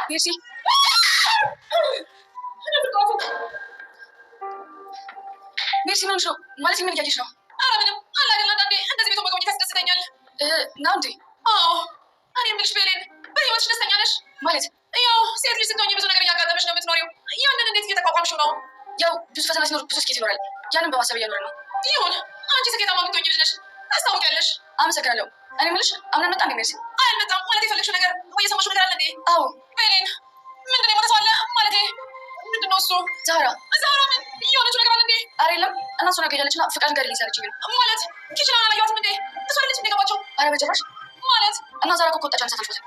ميرسي ميرسي من شو مالتي من جاكي شنو انا منم انا قلنا داندي انت زي بيتو مقومي تستنيال ناندي انا يملش بيلين بهيوتش تستنيالش ማለት ያው ሴት ልጅ ስትሆኚ ብዙ ነገር እያጋጠመሽ ነው የምትኖሪው ያንን እንዴት እየተቋቋምሽው ነው ያው ብዙ ፈተና ሲኖር ብዙ ስኬት ይኖራል ያንን በማሰብ እየኖረ ነው ይሁን አንቺ ስኬታማ የምትሆኚ ልጅ ነሽ ታስታውቂያለሽ አመሰግናለሁ እኔ የምልሽ አሁን መጣ እንዴ ሜርሲ አልመጣም ማለት የፈለግሽው ነገር ወይ የሰማሽው ነገር አለ እንዴ አዎ በሌን ምንድን ነው የሞተ ሰው አለ ማለቴ ምንድን ነው እሱ ዛራ ምን የሆነችው ነገር አለ እንዴ ኧረ የለም እና እሱ ነገር ያለችና ፍቃድ ጋር ሊሰረች ይብል ማለት ኪችና አላየኋትም እንዴ እሷ ልጅ እንደገባቸው ኧረ በጭራሽ ማለት እና ዛራ እኮ ቆጣች አንሰታችሁት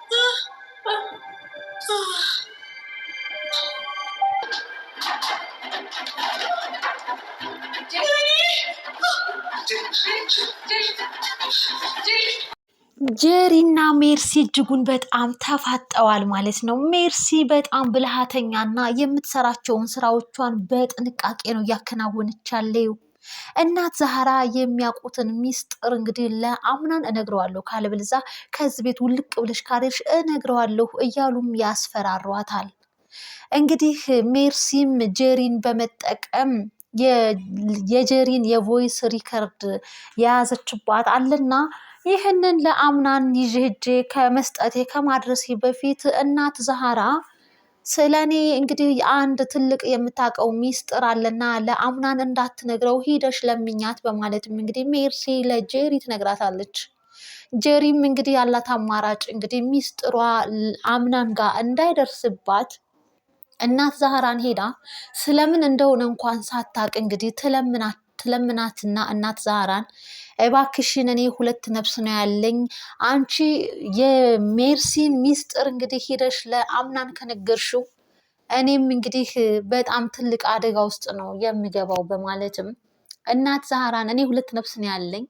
ጄሪና ሜርሲ እጅጉን በጣም ተፋጠዋል ማለት ነው። ሜርሲ በጣም ብልሃተኛና የምትሰራቸውን ስራዎቿን በጥንቃቄ ነው እያከናወነች ያለው። እናት ዛህራ የሚያውቁትን ሚስጥር እንግዲህ ለአምናን እነግረዋለሁ ካለበለዛ ከዚህ ቤት ውልቅ ብለሽ ካሬሽ እነግረዋለሁ እያሉም ያስፈራሯታል። እንግዲህ ሜርሲም ጄሪን በመጠቀም የጄሪን የቮይስ ሪከርድ የያዘችባት አለና ይህንን ለአምናን ይዤ ሄጄ ከመስጠቴ ከማድረሴ በፊት እናት ዛህራ ስለ እኔ እንግዲህ አንድ ትልቅ የምታውቀው ሚስጥር አለና ለአምናን እንዳትነግረው ሂደሽ ለምኛት በማለትም እንግዲህ ሜርሲ ለጄሪ ትነግራታለች። ጄሪም እንግዲህ ያላት አማራጭ እንግዲህ ሚስጥሯ አምናን ጋር እንዳይደርስባት እናት ዛህራን ሄዳ ስለምን እንደሆነ እንኳን ሳታቅ እንግዲህ ትለምናትና እናት ዛህራን እባክሽን እኔ ሁለት ነፍስ ነው ያለኝ አንቺ የሜርሲን ሚስጥር እንግዲህ ሄደሽ ለአምናን ከነገርሽው እኔም እንግዲህ በጣም ትልቅ አደጋ ውስጥ ነው የሚገባው በማለትም እናት ዛህራን እኔ ሁለት ነፍስ ነው ያለኝ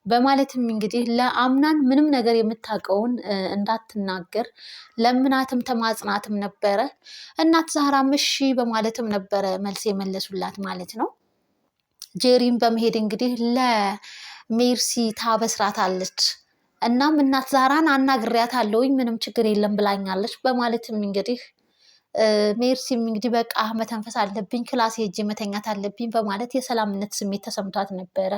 በማለትም እንግዲህ ለአምናን ምንም ነገር የምታውቀውን እንዳትናገር ለምናትም ተማጽናትም ነበረ። እናት ዛህራም እሺ በማለትም ነበረ መልስ የመለሱላት ማለት ነው። ጄሪም በመሄድ እንግዲህ ለሜርሲ ታበስራታለች። እናም እናት ዛህራን አናግሬያታለሁኝ ምንም ችግር የለም ብላኛለች በማለትም እንግዲህ ሜርሲም እንግዲህ በቃ መተንፈስ አለብኝ ክላስ ሄጄ መተኛት አለብኝ በማለት የሰላምነት ስሜት ተሰምቷት ነበረ።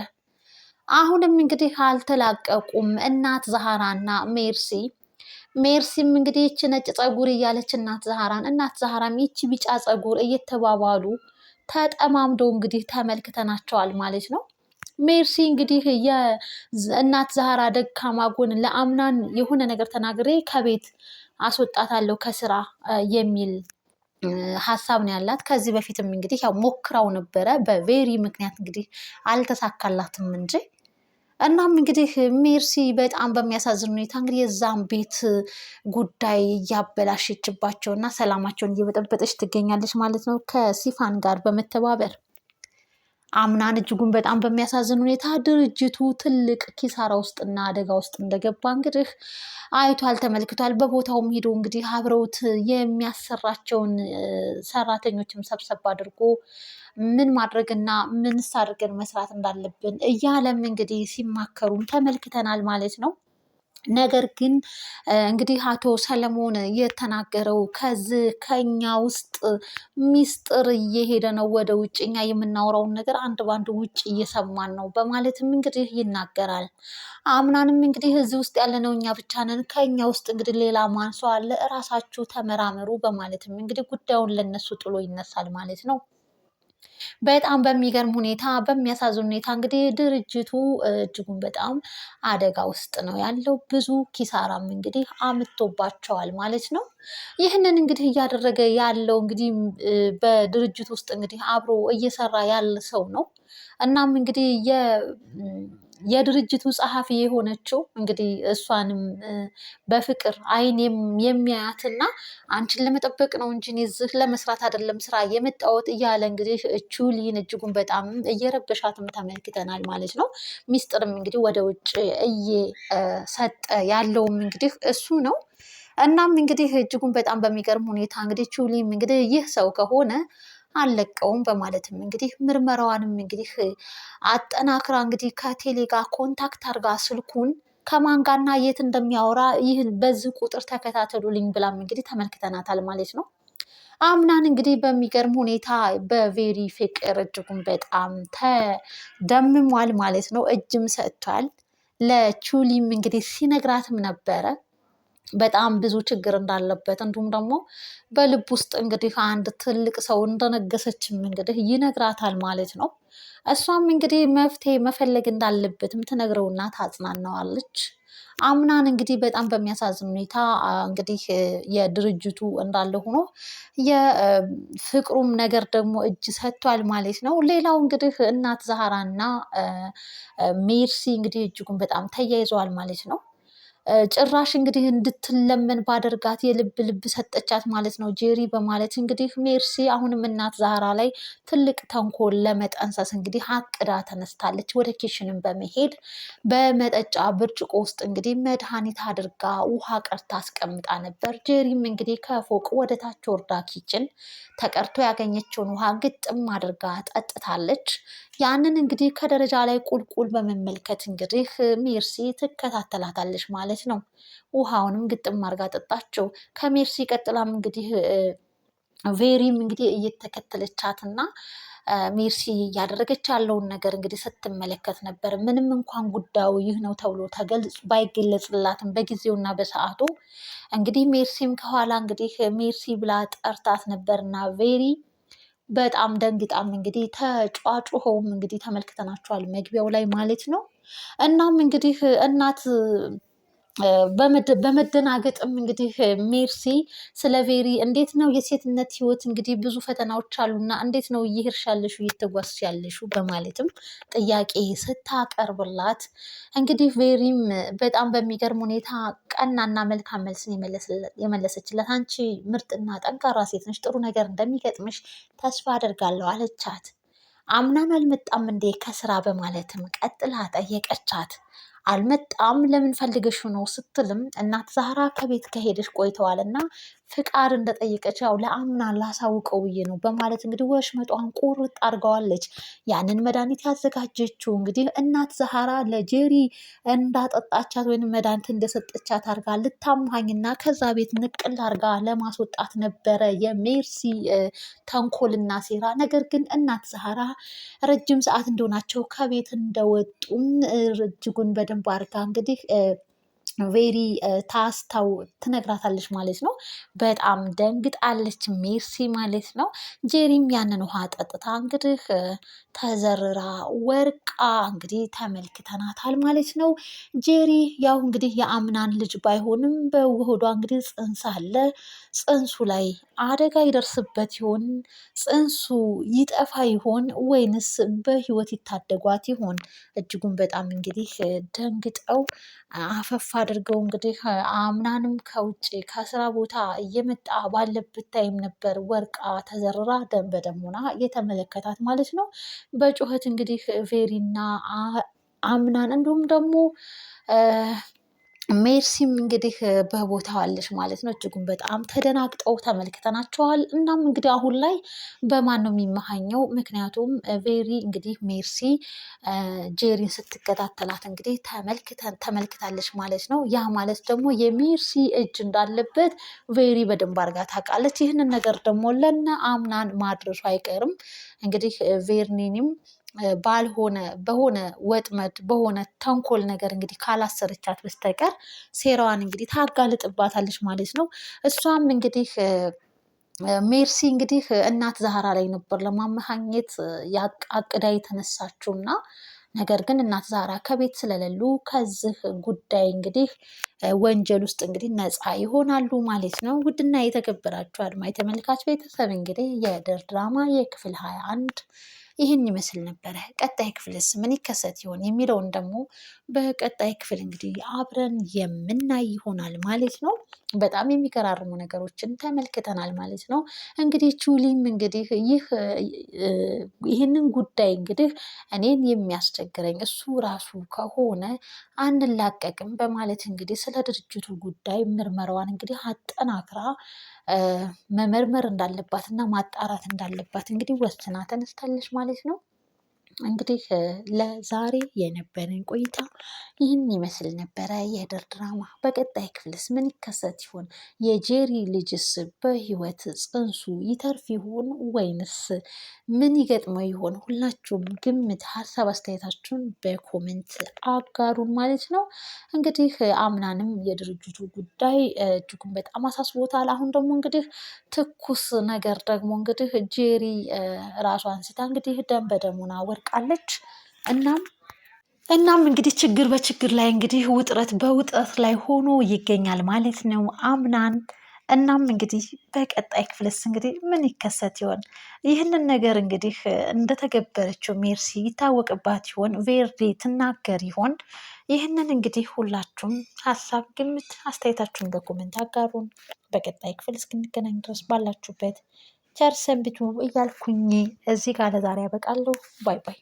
አሁንም እንግዲህ አልተላቀቁም እናት ዛህራና ሜርሲ። ሜርሲም እንግዲህ ይቺ ነጭ ፀጉር እያለች እናት ዛህራም ይቺ ቢጫ ፀጉር እየተባባሉ ተጠማምደው እንግዲህ ተመልክተናቸዋል ማለት ነው። ሜርሲ እንግዲህ የእናት ዛህራ ደካማ ጎን ለአምናን የሆነ ነገር ተናግሬ ከቤት አስወጣታለሁ ከስራ የሚል ሀሳብ ነው ያላት። ከዚህ በፊትም እንግዲህ ያው ሞክራው ነበረ በቬሪ ምክንያት እንግዲህ አልተሳካላትም እንጂ እናም እንግዲህ ሜርሲ በጣም በሚያሳዝን ሁኔታ እንግዲህ የዛም ቤት ጉዳይ እያበላሸችባቸው እና ሰላማቸውን እየበጠበጠች ትገኛለች ማለት ነው ከሲፋን ጋር በመተባበር። አምናን እጅጉን በጣም በሚያሳዝን ሁኔታ ድርጅቱ ትልቅ ኪሳራ ውስጥና አደጋ ውስጥ እንደገባ እንግዲህ አይቷል ተመልክቷል። በቦታውም ሄዶ እንግዲህ አብረውት የሚያሰራቸውን ሰራተኞችም ሰብሰብ አድርጎ ምን ማድረግና ምንስ አድርገን መስራት እንዳለብን እያለም እንግዲህ ሲማከሩም ተመልክተናል ማለት ነው። ነገር ግን እንግዲህ አቶ ሰለሞን የተናገረው ከኛ ውስጥ ሚስጥር እየሄደ ነው ወደ ውጭ እኛ የምናወራውን ነገር አንድ ባንድ ውጭ እየሰማን ነው በማለትም እንግዲህ ይናገራል። አምናንም እንግዲህ እዚህ ውስጥ ያለነው እኛ ብቻ ነን ከኛ ውስጥ እንግዲህ ሌላ ማን ሰው አለ እራሳችሁ ተመራመሩ በማለትም እንግዲህ ጉዳዩን ለነሱ ጥሎ ይነሳል ማለት ነው። በጣም በሚገርም ሁኔታ በሚያሳዝን ሁኔታ እንግዲህ ድርጅቱ እጅጉን በጣም አደጋ ውስጥ ነው ያለው። ብዙ ኪሳራም እንግዲህ አምጥቶባቸዋል ማለት ነው። ይህንን እንግዲህ እያደረገ ያለው እንግዲህ በድርጅት ውስጥ እንግዲህ አብሮ እየሰራ ያለ ሰው ነው። እናም እንግዲህ የድርጅቱ ጸሐፊ የሆነችው እንግዲህ እሷንም በፍቅር አይን የሚያያትና አንቺን ለመጠበቅ ነው እንጂ እዚህ ለመስራት አይደለም ስራ የመጣሁት እያለ እንግዲህ ቹሊን እጅጉን በጣም እየረበሻትም ተመልክተናል ማለት ነው። ሚስጥርም እንግዲህ ወደ ውጭ እየሰጠ ያለውም እንግዲህ እሱ ነው። እናም እንግዲህ እጅጉን በጣም በሚገርም ሁኔታ እንግዲህ ቹሊም እንግዲህ ይህ ሰው ከሆነ አልለቀውም በማለትም እንግዲህ ምርመራዋንም እንግዲህ አጠናክራ እንግዲህ ከቴሌ ጋር ኮንታክት አድርጋ ስልኩን ከማን ጋርና የት እንደሚያወራ ይህን በዚህ ቁጥር ተከታተሉልኝ ብላም እንግዲህ ተመልክተናታል ማለት ነው። አምናን እንግዲህ በሚገርም ሁኔታ በቬሪ ፍቅር እጅጉን በጣም ተደምሟል ማለት ነው። እጅም ሰጥቷል። ለቹሊም እንግዲህ ሲነግራትም ነበረ በጣም ብዙ ችግር እንዳለበት እንዲሁም ደግሞ በልብ ውስጥ እንግዲህ አንድ ትልቅ ሰው እንደነገሰችም እንግዲህ ይነግራታል ማለት ነው። እሷም እንግዲህ መፍትሄ መፈለግ እንዳለበትም ትነግረውና ታጽናናዋለች። አምናን እንግዲህ በጣም በሚያሳዝን ሁኔታ እንግዲህ የድርጅቱ እንዳለ ሆኖ የፍቅሩም ነገር ደግሞ እጅ ሰጥቷል ማለት ነው። ሌላው እንግዲህ እናት ዛህራና ሜርሲ እንግዲህ እጅጉን በጣም ተያይዘዋል ማለት ነው። ጭራሽ እንግዲህ እንድትለመን ባደርጋት የልብ ልብ ሰጠቻት ማለት ነው ጄሪ በማለት እንግዲህ ሜርሲ አሁንም እናት ዛህራ ላይ ትልቅ ተንኮል ለመጠንሰስ እንግዲህ አቅዳ ተነስታለች። ወደ ኪሽንም በመሄድ በመጠጫ ብርጭቆ ውስጥ እንግዲህ መድኃኒት አድርጋ ውሃ ቀርታ አስቀምጣ ነበር። ጄሪም እንግዲህ ከፎቅ ወደ ታች ወርዳ ኪችን ተቀርቶ ያገኘችውን ውሃ ግጥም አድርጋ ጠጥታለች። ያንን እንግዲህ ከደረጃ ላይ ቁልቁል በመመልከት እንግዲህ ሜርሲ ትከታተላታለች ማለት ነው። ውሃውንም ግጥም አድርጋ ጠጣችው። ከሜርሲ ቀጥላም እንግዲህ ቬሪም እንግዲህ እየተከተለቻትና ሜርሲ እያደረገች ያለውን ነገር እንግዲህ ስትመለከት ነበር። ምንም እንኳን ጉዳዩ ይህ ነው ተብሎ ባይገለጽላትም በጊዜውና በሰዓቱ እንግዲህ ሜርሲም ከኋላ እንግዲህ ሜርሲ ብላ ጠርታት ነበርና ቬሪ በጣም ደንግጣም እንግዲህ ተጫጩኸውም እንግዲህ ተመልክተናቸዋል መግቢያው ላይ ማለት ነው። እናም እንግዲህ እናት በመደናገጥም እንግዲህ ሜርሲ ስለ ቬሪ እንዴት ነው የሴትነት ህይወት እንግዲህ ብዙ ፈተናዎች አሉና እንዴት ነው እየሄድሽ ያለሽው እየተጓዝሽ ያለሽው በማለትም ጥያቄ ስታቀርብላት እንግዲህ ቬሪም በጣም በሚገርም ሁኔታ ቀናና መልካም መልስን የመለሰችለት አንቺ ምርጥና ጠንካራ ሴት ነሽ፣ ጥሩ ነገር እንደሚገጥምሽ ተስፋ አደርጋለሁ አለቻት። አምናን አልመጣም እንዴ ከስራ በማለትም ቀጥላ ጠየቀቻት። አልመጣም ለምን ፈልገሽው ነው ስትልም እናት ዛህራ ከቤት ከሄደች ቆይተዋል እና ፍቃድ እንደጠየቀች ያው ለአምናን ላሳውቀው ብዬ ነው በማለት እንግዲህ ወሽመጧን ቁርጥ አድርገዋለች። ያንን መድኃኒት ያዘጋጀችው እንግዲህ እናት ዛህራ ለጄሪ እንዳጠጣቻት ወይም መድኃኒት እንደሰጠቻት አድርጋ ልታምሃኝና ከዛ ቤት ንቅል አድርጋ ለማስወጣት ነበረ የሜርሲ ተንኮልና ሴራ። ነገር ግን እናት ዛህራ ረጅም ሰዓት እንደሆናቸው ከቤት እንደወጡም እጅጉን በደንብ አድርጋ እንግዲህ ቬሪ ታስታው ትነግራታለች ማለት ነው። በጣም ደንግጣለች ሜርሲ ማለት ነው። ጄሪም ያንን ውሃ ጠጥታ እንግዲህ ተዘርራ ወርቃ እንግዲህ ተመልክተናታል ማለት ነው። ጄሪ ያው እንግዲህ የአምናን ልጅ ባይሆንም በውህዷ እንግዲህ ጽንስ አለ። ጽንሱ ላይ አደጋ ይደርስበት ይሆን? ጽንሱ ይጠፋ ይሆን ወይንስ በህይወት ይታደጓት ይሆን? እጅጉን በጣም እንግዲህ ደንግጠው አፈፍ አድርገው እንግዲህ አምናንም ከውጭ ከስራ ቦታ እየመጣ ባለበት ታይም ነበር ወርቃ ተዘርራ ደም በደም ሆና የተመለከታት ማለት ነው። በጩኸት እንግዲህ ቬሪና አምናን እንዲሁም ደግሞ ሜርሲም እንግዲህ በቦታው አለች ማለት ነው። እጅጉን በጣም ተደናግጠው ተመልክተናቸዋል። እናም እንግዲህ አሁን ላይ በማን ነው የሚመሃኘው? ምክንያቱም ቬሪ እንግዲህ ሜርሲ ጄሪን ስትከታተላት እንግዲህ ተመልክታለች ማለት ነው። ያ ማለት ደግሞ የሜርሲ እጅ እንዳለበት ቬሪ በደንብ አድርጋ ታውቃለች። ይህንን ነገር ደግሞ ለነ አምናን ማድረሱ አይቀርም እንግዲህ ቬርኒንም በሆነ ወጥመድ በሆነ ተንኮል ነገር እንግዲህ ካላሰረቻት በስተቀር ሴራዋን እንግዲህ ታጋልጥባታለች ማለት ነው። እሷም እንግዲህ ሜርሲ እንግዲህ እናት ዛህራ ላይ ነበር ለማመሃኘት አቅዳ የተነሳችው እና ነገር ግን እናት ዛህራ ከቤት ስለሌሉ ከዚህ ጉዳይ እንግዲህ ወንጀል ውስጥ እንግዲህ ነፃ ይሆናሉ ማለት ነው። ውድና የተከበራችሁ አድማጭ ተመልካች ቤተሰብ እንግዲህ የድራማ የክፍል 21 ይህን ይመስል ነበረ። ቀጣይ ክፍልስ ምን ይከሰት ይሆን የሚለውን ደግሞ በቀጣይ ክፍል እንግዲህ አብረን የምናይ ይሆናል ማለት ነው። በጣም የሚገራርሙ ነገሮችን ተመልክተናል ማለት ነው። እንግዲህ ቹሊም እንግዲህ ይህንን ጉዳይ እንግዲህ እኔን የሚያስቸግረኝ እሱ ራሱ ከሆነ አንላቀቅም በማለት እንግዲህ ስለ ድርጅቱ ጉዳይ ምርመራዋን እንግዲህ አጠናክራ መመርመር እንዳለባት እና ማጣራት እንዳለባት እንግዲህ ወስና ተነስታለች ማለት ነው። እንግዲህ ለዛሬ የነበረን ቆይታ ይህን ይመስል ነበረ። የህዳር ድራማ በቀጣይ ክፍልስ ምን ይከሰት ይሆን? የጄሪ ልጅስ በህይወት ጽንሱ ይተርፍ ይሆን ወይንስ ምን ይገጥመው ይሆን? ሁላችሁም ግምት፣ ሀሳብ አስተያየታችሁን በኮሜንት አጋሩን ማለት ነው። እንግዲህ አምናንም የድርጅቱ ጉዳይ እጅጉን በጣም አሳስቦታል። አሁን ደግሞ እንግዲህ ትኩስ ነገር ደግሞ እንግዲህ ጄሪ ራሷን ስታ እንግዲህ ደም በደሙና ወድቃለች። እናም እንግዲህ ችግር በችግር ላይ እንግዲህ ውጥረት በውጥረት ላይ ሆኖ ይገኛል ማለት ነው አምናን። እናም እንግዲህ በቀጣይ ክፍልስ እንግዲህ ምን ይከሰት ይሆን? ይህንን ነገር እንግዲህ እንደተገበረችው ሜርሲ ይታወቅባት ይሆን? ቬርዴ ትናገር ይሆን? ይህንን እንግዲህ ሁላችሁም ሀሳብ፣ ግምት፣ አስተያየታችሁን በኮሜንት አጋሩን። በቀጣይ ክፍል እስክንገናኝ ድረስ ባላችሁበት ቸር ሰንብቱ እያልኩኝ እዚህ ጋር ለዛሬ ያበቃለሁ። ባይ ባይ።